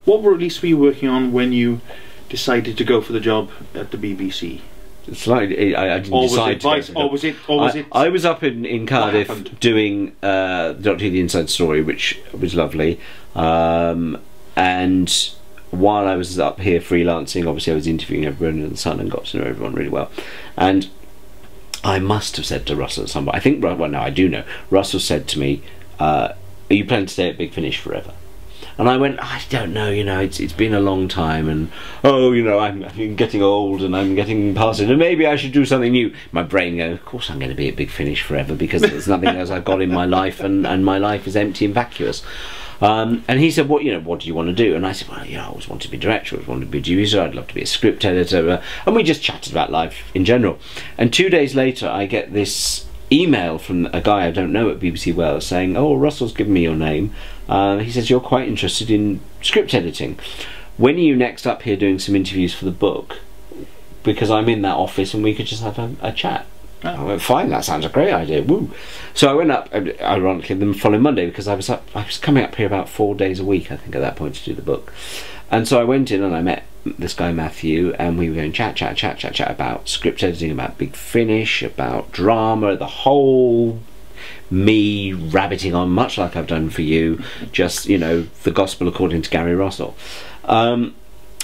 What release were you working on when you decided to go for the job at the BBC? Slightly, I didn't decide to go for the job. Or was it? I was up in Cardiff doing Doctor Who: The Inside Story, which was lovely. And while I was up here freelancing, obviously I was interviewing everyone in the Sun and got to know everyone really well. And I must have said to Russell at some point, I think, well, no, I do know, Russell said to me, are you planning to stay at Big Finish forever? And I went, I don't know, you know, it's been a long time, and oh, you know, I'm getting old and I'm getting past it, and maybe I should do something new. My brain going, of course I'm going to be at Big Finish forever, because there's nothing else I've got in my life, and my life is empty and vacuous. And he said, what do you want to do? And I said, well, you know, I always wanted to be a director, I always wanted to be a producer, I'd love to be a script editor, and we just chatted about life in general. And 2 days later, I get this email from a guy I don't know at BBC Wales saying, oh, Russell's given me your name. He says, you're quite interested in script editing. When are you next up here doing some interviews for the book? Because I'm in that office and we could just have a chat. Oh. I went, fine, that sounds a great idea. Woo. So I went up, ironically, the following Monday, because I was coming up here about 4 days a week, I think, at that point, to do the book. And so I went in and I met this guy Matthew, and we were going chat about script editing, about Big Finish, about drama, the whole me rabbiting on, much like I've done for you, just, you know, the gospel according to Gary Russell. And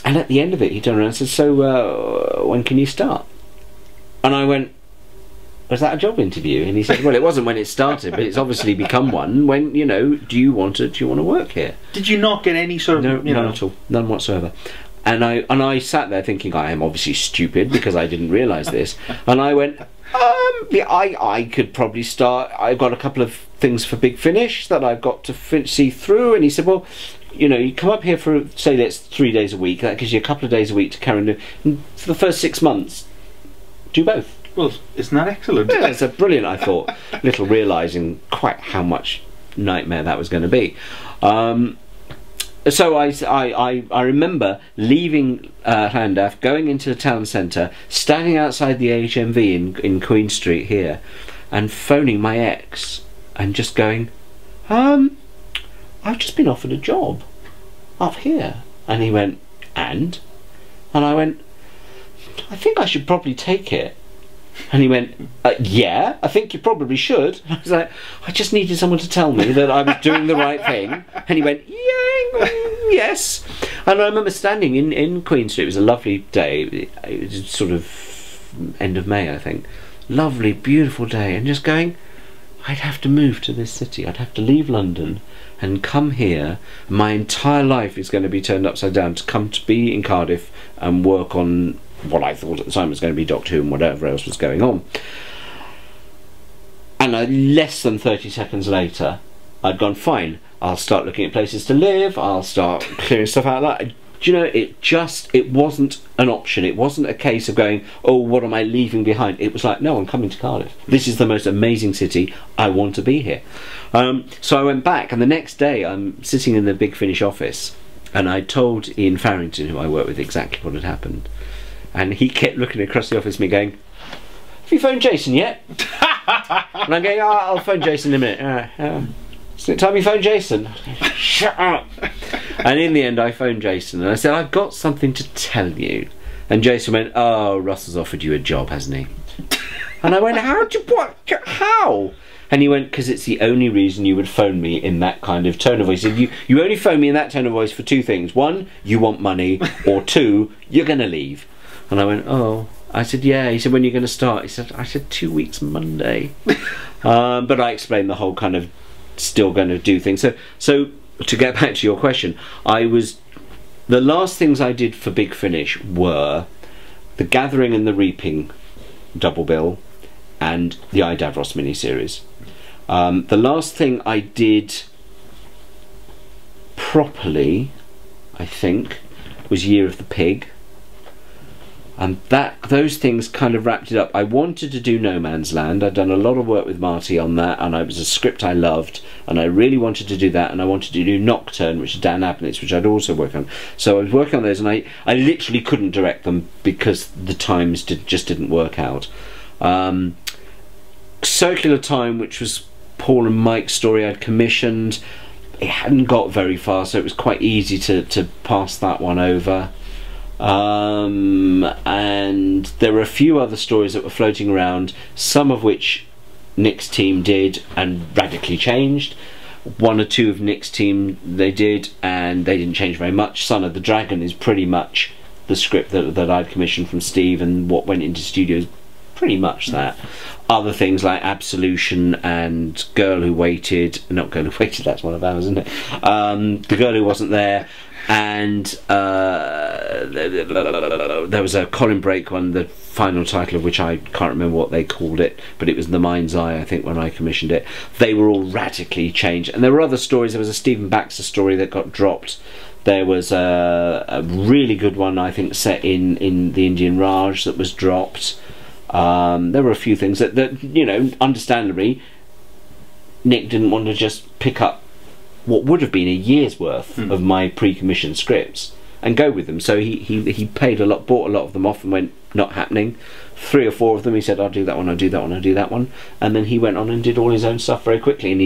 at the end of it, he turned around and said, so when can you start? And I went, was that a job interview? And he said, well, it wasn't when it started, but it's obviously become one. When, you know, do you want to work here? Did you not get any sort of... No, none at all. None whatsoever. And I sat there thinking, I am obviously stupid because I didn't realise this. And I went, yeah, I could probably start. I've got a couple of things for Big Finish that I've got to see through. And he said, well, you know, you come up here for, say, that's 3 days a week. That gives you a couple of days a week to carry on. And for the first 6 months, do both. Well, isn't that excellent? Yeah, it's a brilliant, I thought. Little realising quite how much nightmare that was going to be. So I remember leaving Llandaff, going into the town centre, standing outside the HMV in Queen Street here, and phoning my ex and just going, I've just been offered a job up here. And he went, and I went, I think I should probably take it. And he went, yeah, I think you probably should. And I was like, I just needed someone to tell me that I was doing the right thing. And he went, yeah, yes. And I remember standing in Queen Street. It was a lovely day. It was sort of end of May, I think. Lovely, beautiful day. And just going, I'd have to move to this city. I'd have to leave London and come here. My entire life is going to be turned upside down to come to be in Cardiff and work on what I thought at the time was going to be Doctor Who and whatever else was going on. And less than 30 seconds later, I'd gone, fine, I'll start looking at places to live, I'll start clearing stuff out of that. Do you know, it wasn't an option. It wasn't a case of going, oh, what am I leaving behind? It was like, no, I'm coming to Cardiff. This is the most amazing city. I want to be here. So I went back, and the next day I'm sitting in the Big Finish office, and I told Ian Farrington, who I work with, exactly what had happened. And he kept looking across the office at me going, have you phoned Jason yet? And I'm going, oh, I'll phone Jason in a minute. So time you phone Jason? Shut up. And in the end I phoned Jason and I said, I've got something to tell you. And Jason went, oh, Russell's offered you a job, hasn't he? And I went, how? And he went, because it's the only reason you would phone me in that kind of tone of voice. He said, you only phone me in that tone of voice for two things. One, you want money, or two, you're going to leave. And I went, oh. I said, yeah. He said, when are you going to start? I said 2 weeks Monday. But I explained the whole kind of still going to do things. So to get back to your question, the last things I did for Big Finish were The Gathering and The Reaping double bill and the I, Davros miniseries. The last thing I did properly, I think, was Year of the Pig. And those things kind of wrapped it up. I wanted to do No Man's Land. I'd done a lot of work with Marty on that, and it was a script I loved, and I really wanted to do that, and I wanted to do Nocturne, which is Dan Abnett's, which I'd also worked on. So I was working on those, and I literally couldn't direct them because the times just didn't work out. Circular Time, which was Paul and Mike's story I'd commissioned. it hadn't got very far, so it was quite easy to pass that one over. And there were a few other stories that were floating around, some of which Nick's team did and radically changed. One or two of Nick's team they did, and they didn't change very much. Son of the Dragon is pretty much the script that I'd commissioned from Steve, and what went into studios, pretty much that. Other things like Absolution and Girl Who Waited, not Girl Who Waited, that's one of ours, isn't it? The Girl Who Wasn't There, and there was a Colin Brake one, the final title of which I can't remember what they called it, but it was The Mind's Eye, I think, when I commissioned it. They were all radically changed. And there were other stories. There was a Stephen Baxter story that got dropped. There was a really good one, I think, set in the Indian Raj that was dropped. There were a few things that, you know, understandably, Nick didn't want to just pick up what would have been a year's worth of my pre-commissioned scripts and go with them. So he paid a lot, bought a lot of them off and went, not happening. 3 or 4 of them he said, I'll do that one, I'll do that one, I'll do that one. And then he went on and did all his own stuff very quickly, and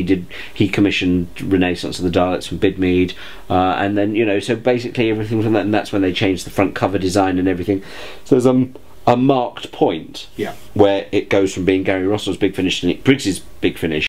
he commissioned Renaissance of the Daleks from Bidmead, and then, you know, so basically everything from that, and that's when they changed the front cover design and everything. So there's a marked point, yeah, where it goes from being Gary Russell's Big Finish to Nick Briggs's Big Finish.